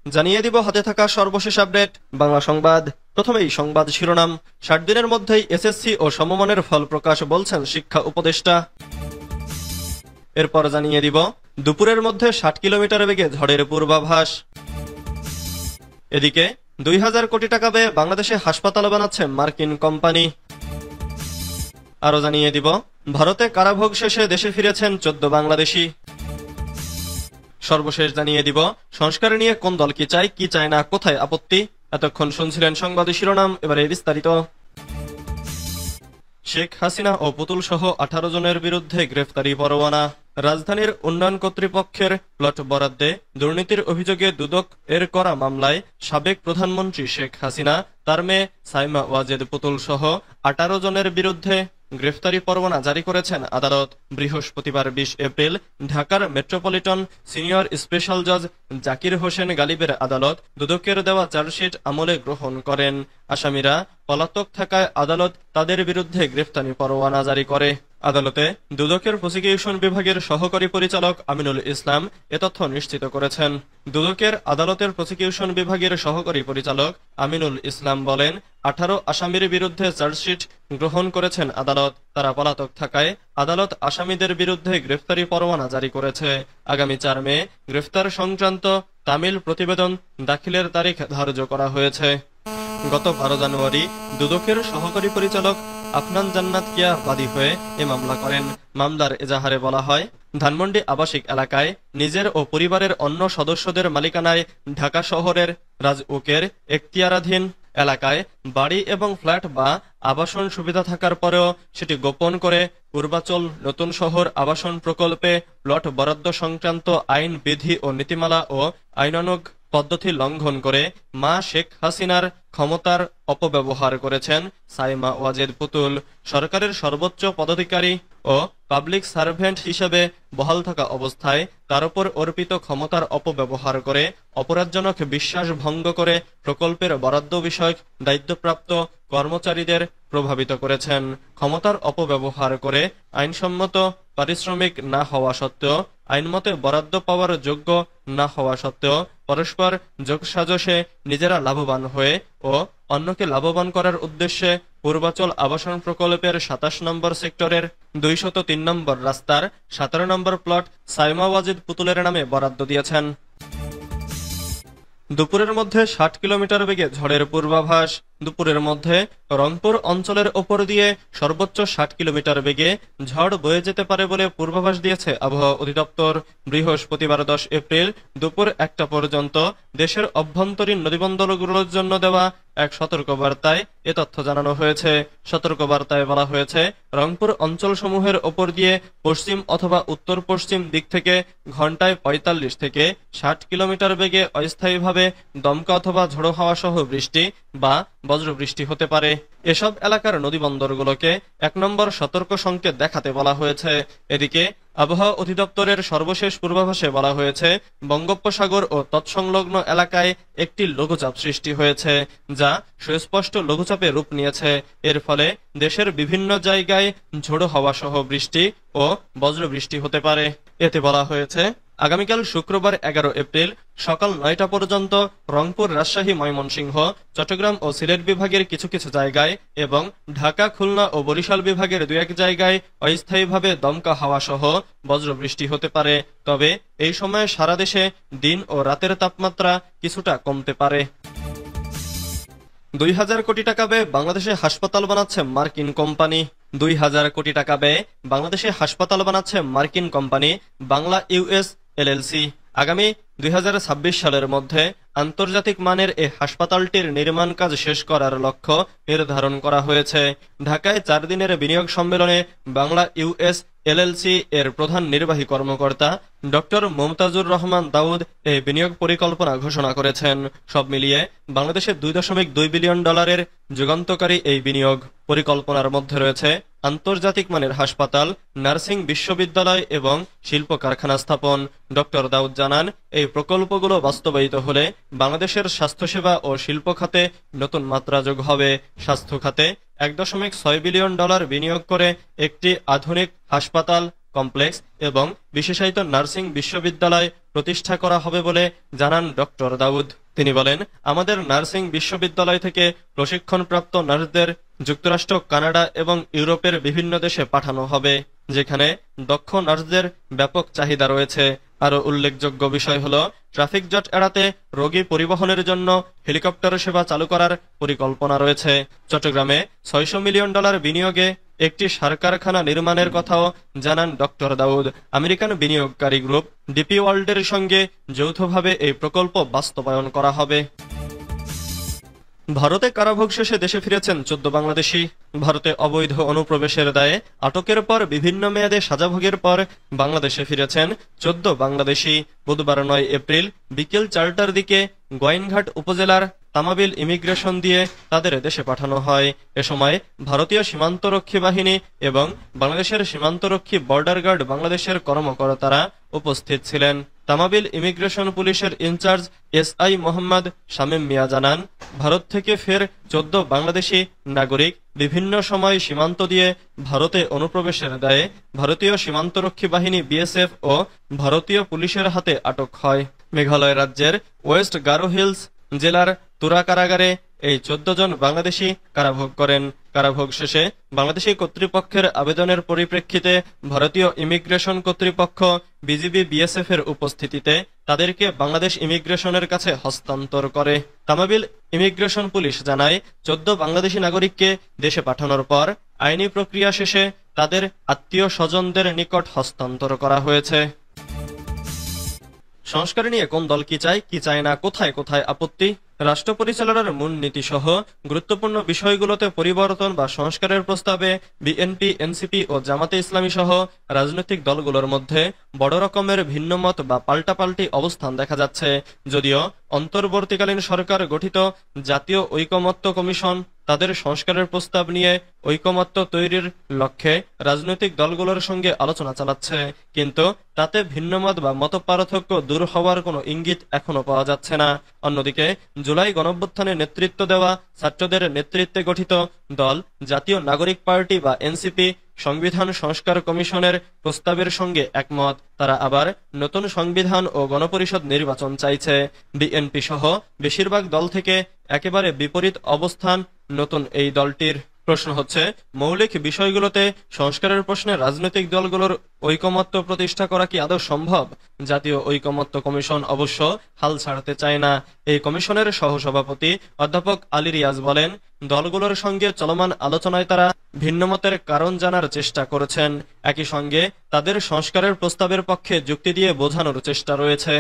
জানিয়ে দিব হাতে থাকা সর্বশেষ আপডেট বাংলা সংবাদ। প্রথমেই সংবাদ শিরোনাম। 60 দিনের মধ্যেই এসএসসি ও সমমানের ফল প্রকাশ বলছেন শিক্ষা উপদেষ্টা। এরপর জানিয়ে দিব দুপুরের মধ্যে 60 কিলোমিটার বেগে ঝড়ের পূর্বাভাস। এদিকে 2000 কোটি টাকা ব্যয়ে বাংলাদেশে হাসপাতাল বানাচ্ছে মার্কিন কোম্পানি। আরো জানিয়ে দিব ভারতে কারাভোগ শেষে দেশে ফিরেছেন 14 বাংলাদেশি। সর্বশেষ জানিয়ে দিব সংস্কার নিয়ে কোন দল কি চায় না, কোথায় আপত্তি। এতক্ষণ শুনছিলেন সংবাদ শিরোনাম, এবারে বিস্তারিত। শেখ হাসিনা ও পুতুল সহ 18 জনের বিরুদ্ধে গ্রেফতারি পরোয়ানা। রাজধানীর উন্নয়ন কর্তৃপক্ষের প্লট বরাদ্দে দুর্নীতির অভিযোগে দুদক এর করা মামলায় সাবেক প্রধানমন্ত্রী শেখ হাসিনা, তার মেয়ে সাইমা ওয়াজেদ পুতুল সহ 18 জনের বিরুদ্ধে গ্রেফতারি পরোয়ানা জারি করেছেন আদালত। বৃহস্পতিবার 20 এপ্রিল ঢাকার মেট্রোপলিটন সিনিয়র স্পেশাল জজ জাকির হোসেন গালিবের আদালত দুদকের দেওয়া চার্জশিট আমলে গ্রহণ করেন। আসামিরা পলাতক থাকায় আদালত তাদের বিরুদ্ধে গ্রেফতারি পরোয়ানা জারি করে। আদালতে দুদকের প্রসিকিউশন বিভাগের সহকারী পরিচালক আমিনুল ইসলাম এ তথ্য নিশ্চিত করেছেন। দুদকের আদালতের প্রসিকিউশন বিভাগের সহকারী পরিচালক আমিনুল ইসলাম বলেন, 18 আসামির বিরুদ্ধে চার্জশিট গ্রহণ করেছেন আদালত। তারা পলাতক থাকায় আদালত আসামিদের বিরুদ্ধে গ্রেফতারি পরোয়ানা জারি করেছে। আগামী 4 মে গ্রেফতার সংক্রান্ত তামিল প্রতিবেদন দাখিলের তারিখ ধার্য করা হয়েছে। গত 12 জানুয়ারি দুদকের সহকারী পরিচালক আফনান জান্নাত কিয়া বাদী হয়ে এ মামলা করেন। মামলার এজাহারে বলা হয়, ধানমন্ডি আবাসিক এলাকায় নিজের ও পরিবারের অন্য সদস্যদের মালিকানায় ঢাকা শহরের রাজউকের এখতিয়ারাধীন এলাকায় বাড়ি এবং ফ্ল্যাট বা আবাসন সুবিধা থাকার পরেও সেটি গোপন করে পূর্বাচল নতুন শহর আবাসন প্রকল্পে প্লট বরাদ্দ সংক্রান্ত আইন, বিধি ও নীতিমালা ও আইনানুগ পদ্ধতি লঙ্ঘন করে মা শেখ হাসিনার ক্ষমতার অপব্যবহার করেছেন সাইমা ওয়াজেদ পুতুল। সরকারের সর্বোচ্চ পদাধিকারী ও পাবলিক সার্ভেন্ট হিসেবে বহাল থাকা অবস্থায় তার উপর অর্পিত ক্ষমতার অপব্যবহার করে অপরাধজনক বিশ্বাস ভঙ্গ করে প্রকল্পের বরাদ্দ বিষয়ক দায়িত্বপ্রাপ্ত কর্মচারীদের প্রভাবিত করেছেন। ক্ষমতার অপব্যবহার করে আইনসম্মত পারিশ্রমিক না হওয়া সত্ত্বেও, আইনমতে বরাদ্দ পাওয়ার যোগ্য না হওয়া সত্ত্বেও পরস্পর যোগসাজশে নিজেরা লাভবান হয়ে ও অন্যকে লাভবান করার উদ্দেশ্যে পূর্বাচল আবাসন প্রকল্পের 27 নম্বর সেক্টরের 203 নম্বর রাস্তার 17 নম্বর প্লট সাইমা ওয়াজেদ পুতুলের নামে বরাদ্দ দিয়েছেন। দুপুরের মধ্যে 60 কিলোমিটার বেগে ঝড়ের পূর্বাভাস। দুপুরের মধ্যে রংপুর অঞ্চলের ওপর দিয়ে সর্বোচ্চ 60 কিলোমিটার বেগে ঝড় বয়ে যেতে পারে বলে পূর্বাভাস দিয়েছে আবহাওয়া অধিদপ্তর। বৃহস্পতিবার 10 এপ্রিল দুপুর 1টা পর্যন্ত দেশের অভ্যন্তরীণ নদীবন্দরগুলোর জন্য দেওয়া এক সতর্কবার্তায় এ তথ্য জানানো হয়েছে। সতর্কবার্তায় বলা হয়েছে, রংপুর অঞ্চলসমূহের ওপর দিয়ে পশ্চিম অথবা উত্তর পশ্চিম দিক থেকে ঘন্টায় 45 থেকে 60 কিলোমিটার বেগে অস্থায়ীভাবে দমকা অথবা ঝোড়ো হাওয়া সহ বৃষ্টি বা বজ্রবৃষ্টি হতে পারে। এসব এলাকার নদীবন্দরগুলোকে 1 নম্বর সতর্ক সংকেত দেখাতে বলা হয়েছে। এদিকে আবহাওয়া অধিদপ্তরের সর্বশেষ পূর্বাভাসে বলা হয়েছে, বঙ্গোপসাগর ও তৎসংলগ্ন এলাকায় একটি লঘুচাপ সৃষ্টি হয়েছে, যা সুস্পষ্ট লঘুচাপে রূপ নিয়েছে। এর ফলে দেশের বিভিন্ন জায়গায় ঝোড়ো হাওয়া সহ বৃষ্টি ও বজ্রবৃষ্টি হতে পারে। এতে বলা হয়েছে, আগামীকাল শুক্রবার 11 এপ্রিল সকাল 9টা পর্যন্ত রংপুর, রাজশাহী, ময়মনসিংহ, চট্টগ্রাম ও সিলেট বিভাগের কিছু কিছু জায়গায় এবং ঢাকা, খুলনা ও বরিশাল বিভাগের 2-1 জায়গায় অস্থায়ীভাবে দমকা হাওয়া সহ বজ্রবৃষ্টি হতে পারে। তবে এই সময়ে সারা দেশে দিন ও রাতের তাপমাত্রা কিছুটা কমতে পারে। 2000 কোটি টাকা ব্যয়ে বাংলাদেশে হাসপাতাল বানাচ্ছে মার্কিন কোম্পানি। 2000 কোটি টাকা ব্যয়ে বাংলাদেশে হাসপাতাল বানাচ্ছে মার্কিন কোম্পানি বাংলা ইউএস এলএলসি। আগামী 2026 সালের মধ্যে আন্তর্জাতিক মানের এই হাসপাতালটির নির্মাণ কাজ শেষ করার লক্ষ্য নির্ধারণ করা হয়েছে। ঢাকায় 4 দিনের বিনিয়োগ সম্মেলনে বাংলা ইউএস এলএলসি এর প্রধান নির্বাহী কর্মকর্তা ডক্টর মুমতাজুর রহমান দাউদ এই বিনিয়োগ পরিকল্পনা ঘোষণা করেছেন। সব মিলিয়ে বাংলাদেশে $2.2 বিলিয়ন যুগান্তকারী এই বিনিয়োগ পরিকল্পনার মধ্যে রয়েছে আন্তর্জাতিক মানের হাসপাতাল, নার্সিং বিশ্ববিদ্যালয় এবং শিল্প কারখানা স্থাপন। ডক্টর দাউদ জানান, এই প্রকল্পগুলো বাস্তবায়িত হলে বাংলাদেশের স্বাস্থ্যসেবা ও শিল্প খাতে নতুন মাত্রা যোগ হবে। স্বাস্থ্য খাতে $1.6 বিলিয়ন বিনিয়োগ করে একটি আধুনিক হাসপাতাল, কমপ্লেক্স এবং বিশেষায়িত নার্সিং বিশ্ববিদ্যালয় প্রতিষ্ঠা করা হবে বলে জানান ডক্টর দাউদ। তিনি বলেন, আমাদের নার্সিং বিশ্ববিদ্যালয় থেকে প্রশিক্ষণপ্রাপ্ত নার্সদের যুক্তরাষ্ট্র, কানাডা এবং ইউরোপের বিভিন্ন দেশে পাঠানো হবে, যেখানে দক্ষ নার্সদের ব্যাপক চাহিদা রয়েছে। আরও উল্লেখযোগ্য বিষয় হল, ট্রাফিক জট এড়াতে রোগী পরিবহনের জন্য হেলিকপ্টার সেবা চালু করার পরিকল্পনা রয়েছে। চট্টগ্রামে $600 মিলিয়ন বিনিয়োগে একটি সার কারখানা নির্মাণের কথাও জানান ডক্টর দাউদ। আমেরিকান বিনিয়োগকারী গ্রুপ ডিপি ওয়ার্ল্ডের সঙ্গে যৌথভাবে এই প্রকল্প বাস্তবায়ন করা হবে। ভারতে কারাভোগ শেষে দেশে ফিরেছেন 14 বাংলাদেশি। ভারতে অবৈধ অনুপ্রবেশের দায়ে আটকের পর বিভিন্ন মেয়াদে সাজাভোগের পর বাংলাদেশে ফিরেছেন 14 বাংলাদেশি। বুধবার 9 এপ্রিল বিকেল 4টার দিকে গোয়াইনঘাট উপজেলার তামাবিল ইমিগ্রেশন দিয়ে তাদের দেশে পাঠানো হয়। এ সময় ভারতীয় সীমান্তরক্ষী বাহিনী এবং বাংলাদেশের সীমান্তরক্ষী বর্ডার গার্ড বাংলাদেশের কর্মকর্তারা উপস্থিত ছিলেন। তামাবিল ইমিগ্রেশন পুলিশের ইনচার্জ SI মোহাম্মদ শামীম মিয়া জানান, ভারত থেকে ফের 14 বাংলাদেশি নাগরিক বিভিন্ন সময় সীমান্ত দিয়ে ভারতে অনুপ্রবেশের দায়ে ভারতীয় সীমান্তরক্ষী বাহিনী BSF ও ভারতীয় পুলিশের হাতে আটক হয়। মেঘালয় রাজ্যের ওয়েস্ট গারো হিলস জেলার তুরা কারাগারে এই 14 জন বাংলাদেশি কারাভোগ করেন। কারাভোগ শেষে বাংলাদেশি কর্তৃপক্ষের আবেদনের পরিপ্রেক্ষিতে ভারতীয় ইমিগ্রেশন কর্তৃপক্ষ বিজিবি BSF এর উপস্থিতিতে তাদেরকে বাংলাদেশ ইমিগ্রেশনের কাছে হস্তান্তর করে। তামাবিল ইমিগ্রেশন পুলিশ জানায়, 14 বাংলাদেশি নাগরিককে দেশে পাঠানোর পর আইনি প্রক্রিয়া শেষে তাদের আত্মীয় স্বজনদের নিকট হস্তান্তর করা হয়েছে। সংস্কার নিয়ে কোন দল কি চায় না, কোথায় কোথায় আপত্তি? রাষ্ট্র পরিচালনার মূলনীতি সহ গুরুত্বপূর্ণ বিষয়গুলোতে পরিবর্তন বা সংস্কারের প্রস্তাবে বিএনপি, এনসিপি ও জামাতে ইসলামী সহ রাজনৈতিক দলগুলোর মধ্যে বড় রকমের ভিন্নমত বা পাল্টাপাল্টি অবস্থান দেখা যাচ্ছে। যদিও অন্তর্বর্তীকালীন সরকার গঠিত জাতীয় ঐকমত্য কমিশন তাদের সংস্কারের প্রস্তাব নিয়ে ঐকমত্য তৈরির লক্ষ্যে রাজনৈতিক দলগুলোর সঙ্গে আলোচনা চালাচ্ছে, কিন্তু তাতে ভিন্নমত বা মতপার্থক্য দূর হওয়ার কোনো ইঙ্গিত এখনো পাওয়া যাচ্ছে না। অন্যদিকে জুলাই গণঅভ্যুত্থানে নেতৃত্ব দেওয়া ছাত্রদের নেতৃত্বে গঠিত দল জাতীয় নাগরিক পার্টি বা এনসিপি সংবিধান সংস্কার কমিশনের প্রস্তাবের সঙ্গে একমত। তারা আবার নতুন সংবিধান ও গণপরিষদ নির্বাচন চাইছে। বিএনপি সহ বেশিরভাগ দল থেকে একেবারে বিপরীত অবস্থান নতুন এই দলটির। প্রশ্ন হচ্ছে, মৌলিক বিষয়গুলোতে সংস্কারের প্রশ্নে রাজনৈতিক দলগুলোর ঐকমত্য প্রতিষ্ঠা করা কি আদৌ সম্ভব? জাতীয় ঐকমত্য কমিশন অবশ্য হাল ছাড়তে চায় না। এই কমিশনের সহসভাপতি অধ্যাপক আলী রিয়াজ বলেন, দলগুলোর সঙ্গে চলমান আলোচনায় তারা ভিন্নমতের কারণ জানার চেষ্টা করেছেন। একই সঙ্গে তাদের সংস্কারের প্রস্তাবের পক্ষে যুক্তি দিয়ে বোঝানোর চেষ্টা রয়েছে।